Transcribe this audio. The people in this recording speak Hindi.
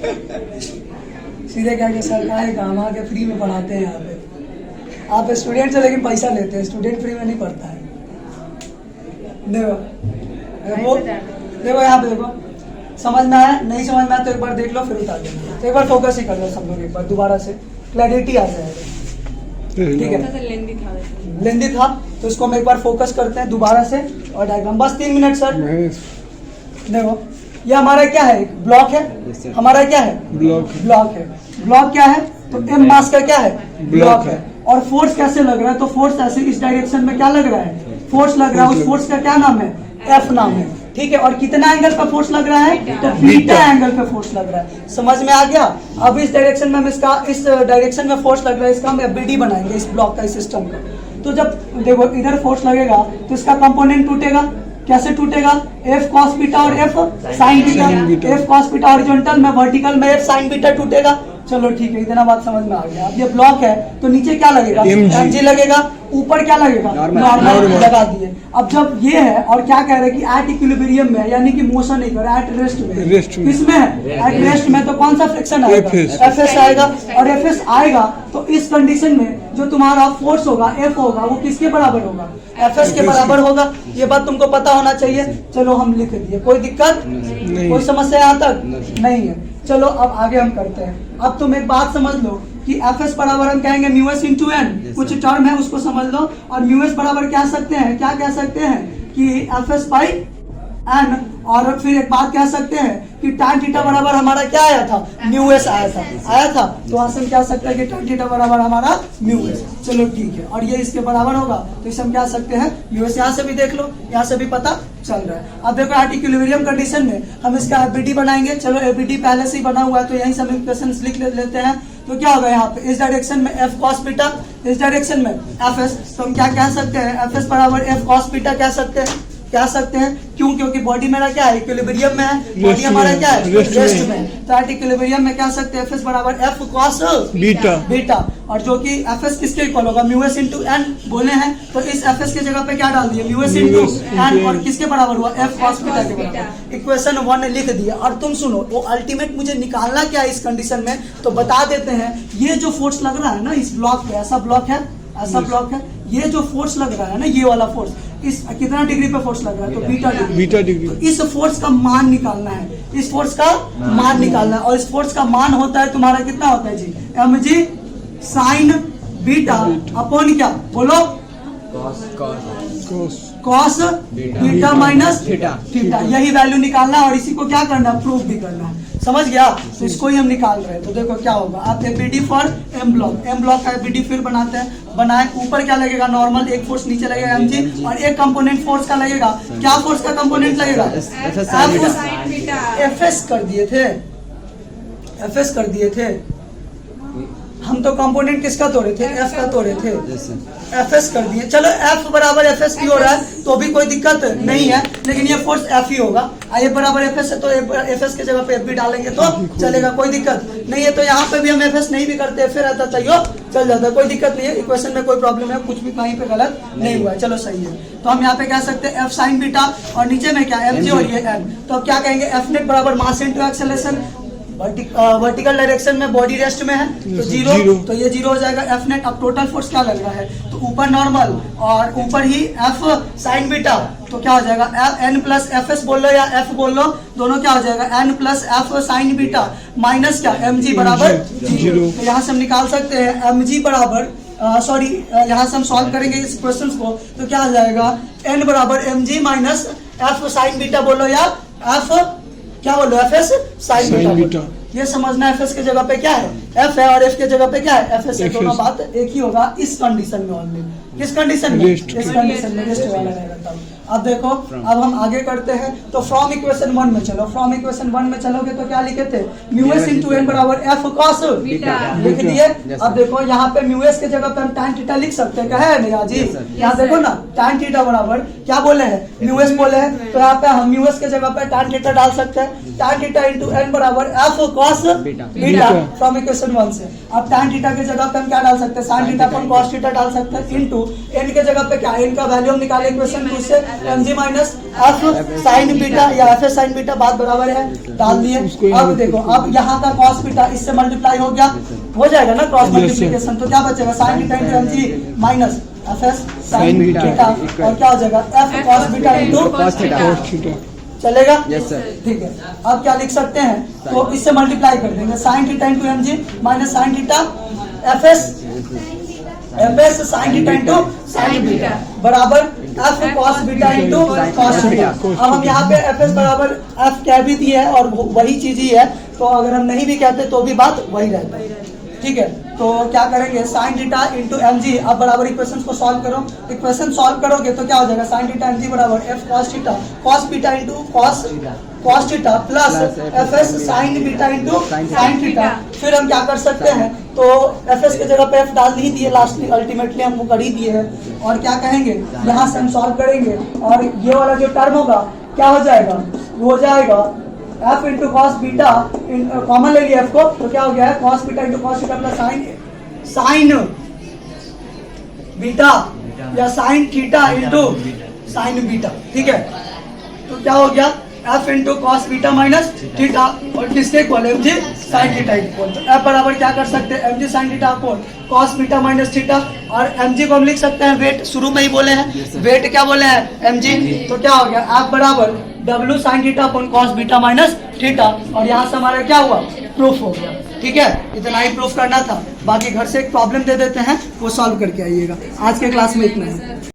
सीधे क्या कि सर आए काम आके फ्री में पढ़ाते हैं यहाँ पे। आप स्टूडेंट से लेकिन पैसा लेते हैं, स्टूडेंट फ्री में नहीं पढ़ता है। देखो यहाँ पे देखो, समझ में आया? नहीं समझ में आया तो एक बार देख लो फिर उतार देना। तो एक बार फोकस ही कर लो सब लोग, एक बार दोबारा से क्लैरिटी आ जाएगा। ठीक है, लेंदी था तो इसको हम एक बार फोकस करते हैं दोबारा से और डायग्राम। बस 3 मिनट सर। देखो ये हमारा क्या है, एक ब्लॉक है। हमारा क्या है, ब्लॉक है। ब्लॉक क्या है तो एम मास का क्या है, ब्लॉक है। और फोर्स कैसे लग रहा है तो फोर्स ऐसे इस डायरेक्शन में क्या लग रहा है, फोर्स लग रहा है। उस फोर्स का क्या नाम है, एफ नाम है। ठीक है, और कितना एंगल पे फोर्स लग रहा है तो बीटा एंगल पे फोर्स लग रहा है। समझ में आ गया? अब इस डायरेक्शन में हम इसका, इस डायरेक्शन में फोर्स लग रहा है, इसका हम एफबीडी बनाएंगे इस ब्लॉक का, इस सिस्टम का। तो जब देखो इधर फोर्स लगेगा तो इसका कंपोनेंट टूटेगा। कैसे टूटेगा, एफ कॉस बीटा और F sine beta. F cos beta horizontal में, वर्टिकल में एफ साइन बीटा टूटेगा। चलो ठीक है, इतना बात समझ में आ गया। अब ये ब्लॉक है तो नीचे क्या लगेगा, एमजी लगेगा। ऊपर क्या लगेगा, नॉर्मल लगा दिए। अब जब ये है और क्या कह रहे हैं कि एट इक्विलिब्रियम में, यानी कि मोशन नहीं कर रहा, एट रेस्ट में। किसमें है, एट रेस्ट में। तो कौन सा फ्रिक्शन आएगा, एफएस आएगा। और एफएस आएगा तो इस कंडीशन में जो तुम्हारा फोर्स होगा, एफ होगा, वो किसके बराबर होगा, एफएस के बराबर होगा। ये बात तुमको पता होना चाहिए। चलो हम लिख दिए, कोई दिक्कत नहीं, कोई समस्या यहाँ तक नहीं है। चलो अब आगे हम करते हैं। अब तुम एक बात समझ लो कि एफएस बराबर हम कहेंगे म्यू एस इंटू एन। कुछ टर्म है उसको समझ लो। और म्यू एस बराबर क्या सकते हैं, क्या कह सकते हैं कि एफएस बाई एन। और फिर एक बात कह सकते हैं कि tan थीटा बराबर हमारा क्या आया था, म्यू एस आया था। तो वहां से हम कह सकते हैं कि tan थीटा बराबर हमारा म्यू एस। चलो ठीक है, और ये इसके बराबर होगा तो इसे हम कह सकते हैं म्यू एस। यहाँ से भी देख लो, यहाँ से भी पता चल रहा है। अब देखो एट इक्विलिब्रियम कंडीशन में हम इसका एफबीडी बनाएंगे। चलो एफबीडी पहले से ही बना हुआ है तो यहीं से हम इक्वेशंस लिख लेते हैं। तो क्या होगा यहाँ पे, इस डायरेक्शन में एफ कॉस बीटा, इस डायरेक्शन में एफ एस। तो हम क्या कह सकते हैं, एफ एस बराबर एफ कॉस बीटा कह सकते हैं। क्यों, क्योंकि बॉडी मेरा क्या है, इक्विलिब्रियम में है। बॉडी हमारा क्या है, रेस्ट में। तो एट इक्विलिब्रियम में कह सकते हैं एफ एस बराबर एफ कॉस बीटा। और जो कि एफ एस किसके इक्वल होगा, म्यू एस इंटू एन बोले हैं। तो इस एफ एस की जगह पे क्या डाल दिए, म्यू एस इंटू एन। और किसके बराबर हुआ, एफ कॉस बीटा के बराबर। इक्वेशन 1 लिख दिया। और तुम सुनो, वो अल्टीमेट मुझे निकालना क्या है इस कंडीशन में, तो बता देते हैं। ये जो फोर्स लग रहा है ना इस ब्लॉक पे, ऐसा ब्लॉक है, ऐसा ब्लॉक है। ये जो फोर्स लग रहा है ना, ये वाला फोर्स, इस कितना डिग्री पे फोर्स लग रहा है, तो बीटा डिग्री। तो इस फोर्स का मान निकालना है, इस फोर्स का मान निकालना है। और इस फोर्स का मान होता है तुम्हारा कितना होता है जी, M G sine beta upon क्या बोलो, कॉस बीटा माइनस थीटा। यही वैल्यू निकालना है और इसी को क्या करना है, प्रूफ भी करना है। समझ गया? तो इसको ही हम निकाल रहे हैं। तो देखो क्या होगा, आप एफबीडी फॉर एम ब्लॉक का एफबीडी फिर बनाते हैं। बनाए, ऊपर क्या लगेगा, नॉर्मल एक फोर्स नीचे लगेगा एमजी, और एक कंपोनेंट फोर्स का लगेगा। क्या फोर्स का कंपोनेंट लगेगा, एफएस कर दिए थे, एफएस कर दिए थे हम। तो कंपोनेंट किसका तोड़े थे, एफ का तोड़े थे, एफएस कर दिए। चलो एफ बराबर एफएस भी हो रहा है तो भी कोई दिक्कत नहीं है, लेकिन ये फोर्स एफ ही होगा। आई बराबर एफएस है तो एफएस की जगह पे एफ भी डालेंगे तो चलेगा, कोई दिक्कत नहीं है। तो यहाँ पे भी हम एफएस नहीं भी करते, फिर रहता चाहिए चल जाता है, कोई दिक्कत नहीं है। इक्वेशन में कोई प्रॉब्लम है, कुछ भी कहीं पे गलत नहीं हुआ है। चलो सही है। तो हम यहाँ पे कह सकते हैं एफ साइन बीटा, और नीचे में क्या एम जी और ये एम। तो अब क्या कहेंगे, एफ नेट बराबर mass into acceleration. Vertical direction में बॉडी रेस्ट में है तो जीरो, तो ये जीरो हो जाएगा। F net. अब टोटल फोर्स क्या लग रहा है, तो ऊपर नॉर्मल और ऊपर ही एफ साइन बीटा। तो क्या हो जाएगा, एन प्लस एफ एस बोल लो या एफ बोल लो, दोनों क्या हो जाएगा, N plus F sine beta minus क्या, एम जी बराबर जीरो। तो यहाँ से हम निकाल सकते हैं एम जी बराबर, यहाँ से हम सॉल्व करेंगे इस क्वेश्चन को। तो क्या हो जाएगा, एन बराबर M G minus F sine beta बोलो या एफ क्या बोलो, एफ एस साइन बीटा। ये समझना एफएस के जगह पे क्या है, एफ है, और एफ के जगह पे क्या है, एफएस है। दोनों बात एक ही होगा इस कंडीशन में ओनली। किस कंडीशन में, इस कंडीशन में रेस्ट वाला रहेगा तब। अब देखो, अब हम आगे करते हैं। तो फ्रॉम इक्वेशन 1 में चलो, फ्रॉम इक्वेशन 1 में चलोगे तो क्या लिखे थे, म्यू एस इंटू एन बराबर एफ कॉस बीटा लिख दिए। अब देखो यहाँ पे म्यू एस के जगह पे हम tan थीटा लिख सकते हैं, क्या है मेरा जी, यहाँ देखो ना tan थीटा बराबर क्या बोले हैं, म्यू एस बोले हैं। तो यहाँ पे हम म्यू एस के जगह पे tan थीटा डाल सकते हैं, tan थीटा इंटू एन बराबर F cos beta from equation 1 से। अब tan थीटा के जगह पे हम क्या डाल सकते हैं, sin थीटा अपन cos थीटा डाल सकते हैं, इंटू एन के जगह पे क्या, एन का वैल्यू हम निकाले इक्वेशन 2 से, M G minus F sine beta या एफ एस साइन बीटा, बात बराबर है, डाल दिए। अब देखो, अब यहाँ का कॉस बीटा इससे मल्टीप्लाई हो गया, हो जाएगा ना क्रॉस मल्टीप्लिकेशन, तो क्या बचेगा sine beta into M G minus F S sine beta, और क्या हो जाएगा F cos beta into cos theta. चलेगा? Yes sir. ठीक है, अब क्या लिख सकते हैं, तो इससे मल्टीप्लाई कर देंगे sine theta into M G minus sine theta F S sine theta into sine beta बराबर F cos beta into cos theta. अब हम यहाँ पे एफ एस बराबर एफ कह भी दिए है और वही चीज ही है, तो अगर हम नहीं भी कहते तो भी बात वही रहता है। ठीक है, तो क्या करेंगे sine theta into M G, अब बराबर इक्वेशन को सॉल्व करो, इक्वेशन सॉल्व करोगे तो क्या हो जाएगा साइन थीटा एम जी बराबर F cos theta cos beta into cos theta plus F S sine beta into sine theta. फिर हम क्या कर सकते हैं, तो एफ एस की जगह पे एफ डाल ही दिए, लास्ट अल्टीमेटली हम वो कर ही दिए हैं, और क्या कहेंगे यहाँ से हम सॉल्व करेंगे और ये वाला जो टर्म होगा क्या हो जाएगा, वो हो जाएगा F into cos beta, common ले लिया एफ को, तो क्या हो गया है cos beta into cos beta plus sine beta या sine theta into sine beta. ठीक है, तो क्या हो गया F into cos beta minus theta और किसके equal M G sine theta equal, तो एफ बराबर क्या कर सकते हैं M G sine theta upon cos beta minus theta, और एम जी को हम लिख सकते हैं वेट, शुरू में ही बोले हैं वेट क्या बोले हैं एम जी, तो क्या हो गया एफ बराबर W sign theta upon cos beta minus theta, और यहाँ से हमारा क्या हुआ प्रूफ हो गया। ठीक है, इतना ही प्रूफ करना था, बाकी घर से एक प्रॉब्लम दे देते हैं वो सॉल्व करके आइएगा। आज के क्लास में इतना है।